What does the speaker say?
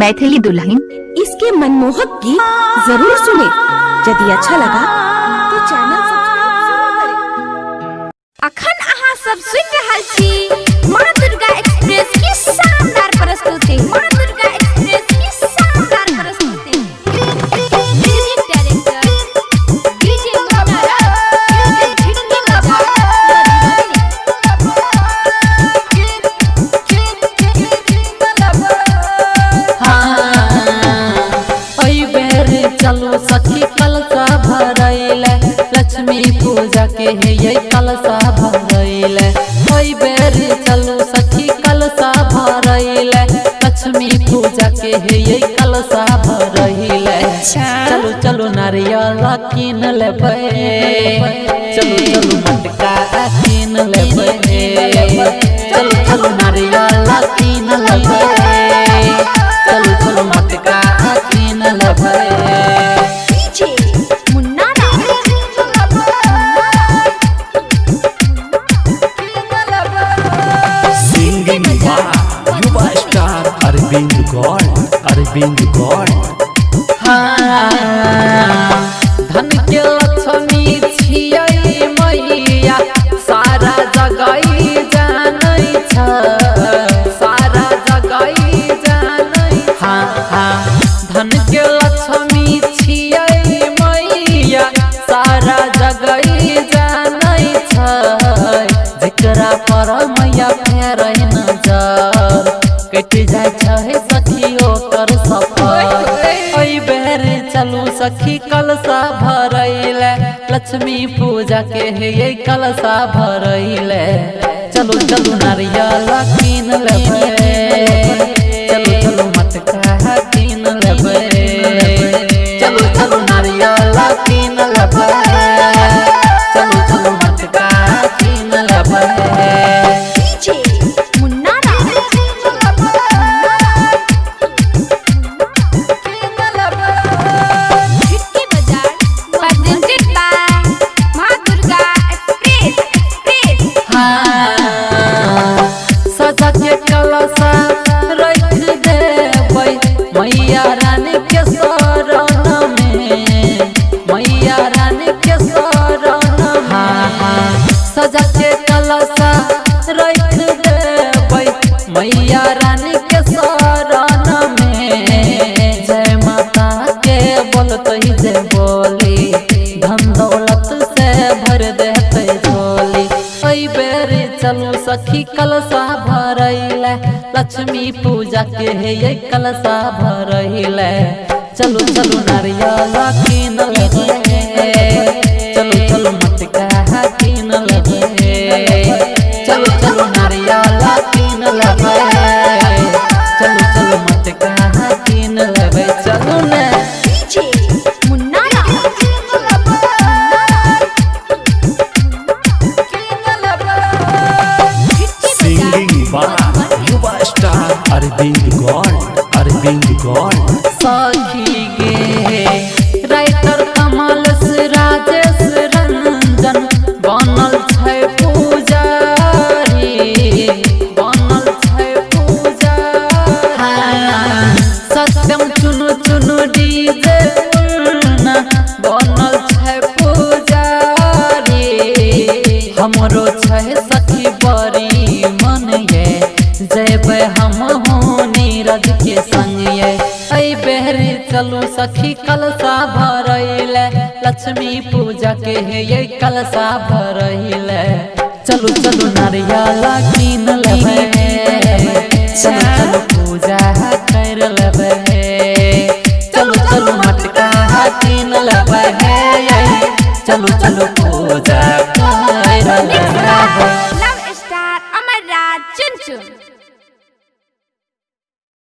मैथिली दुल्हन इसके मनमोहक गीत जरूर सुने। यदि अच्छा लगा तो चैनल सब्सक्राइब जरूर करें। अखन अहाँ सब सुन रहल छी माँ दुर्गा एक्सप्रेस की शानदार प्रस्तुति। माँ दुर्गा एक्सप्रेस की शानदार प्रस्तुति। म्यूजिक डायरेक्टर डीजे मुन्नारा, झिटके बजा चलो सखी कलसा भरैले, लक्ष्मी पूजा के है ये कलसा भरैले। ओई बेर चलो सखी कलसा भरैले, लक्ष्मी पूजा के है ये कलसा भरैले। चलो चलो नारियल कीन लेबै, चलो चलो मटका कीन लेबै, चलो चलो नारियल कीन लेबै, चलो चलो मटका कीन लेबै। अरविंद गौड़ धन के लक्ष्मी छियै मैया, सारा जगह जानै छ, सारा जगह जानै। धन के लक्ष्मी छियै मैया, सारा जगह जानै छ। जेकरा पर मैया फेरै नजर, कटि जाइ छै सखी ओकर सफर। ओई बेर चलू सखी कलसा भरैले, लक्ष्मी पूजा के है ये कलसा भरैले। चलो चलो नारियल कीन लेबै, चलो चलो मटका कीन लेबै, चलो चलो नारियल कीन लेबै, चलो चलो मटका कीन लेबै। सजा के कलसा रख देबै मैया रानी के शरण में, मैया रानी के शरण में। सजा के कलसा रख देबै मैया रानी के शरण में। जय माता के बोलते जय बोली, धन दौलत से भर देते झोली। ओई बेर चलो सखी कलसा भरैले, लक्ष्मी पूजा के है ये कलसा भरैले। चलो चलो नारियल कीन लेबै, चलो चलो मटका कीन लेबै, चलो चलो नारियल कीन लेबै, चलो चलो मटका कीन लेबै। चलो ने अरविंद गौड़ सखी गे राइटर कमल राजेश रंजन बनल छै पुजारी, बनल छै पुजारी। सत्यम चुनु चुनु डीजे बनल छै पुजारी। हमरो छै सखी बड़ी मन ये, जेबै हम नीरज के संग ये। ऐ बेर चलू सखी कलसा भरैले, लक्ष्मी पूजा के है ये कलसा भरैले। चलो चलो नारियल कीन लेबै, चलो चलो पूजा कर लेबै, चलो चलो मटका कीन लेबै, चलो चलो पूजा कर लेबै।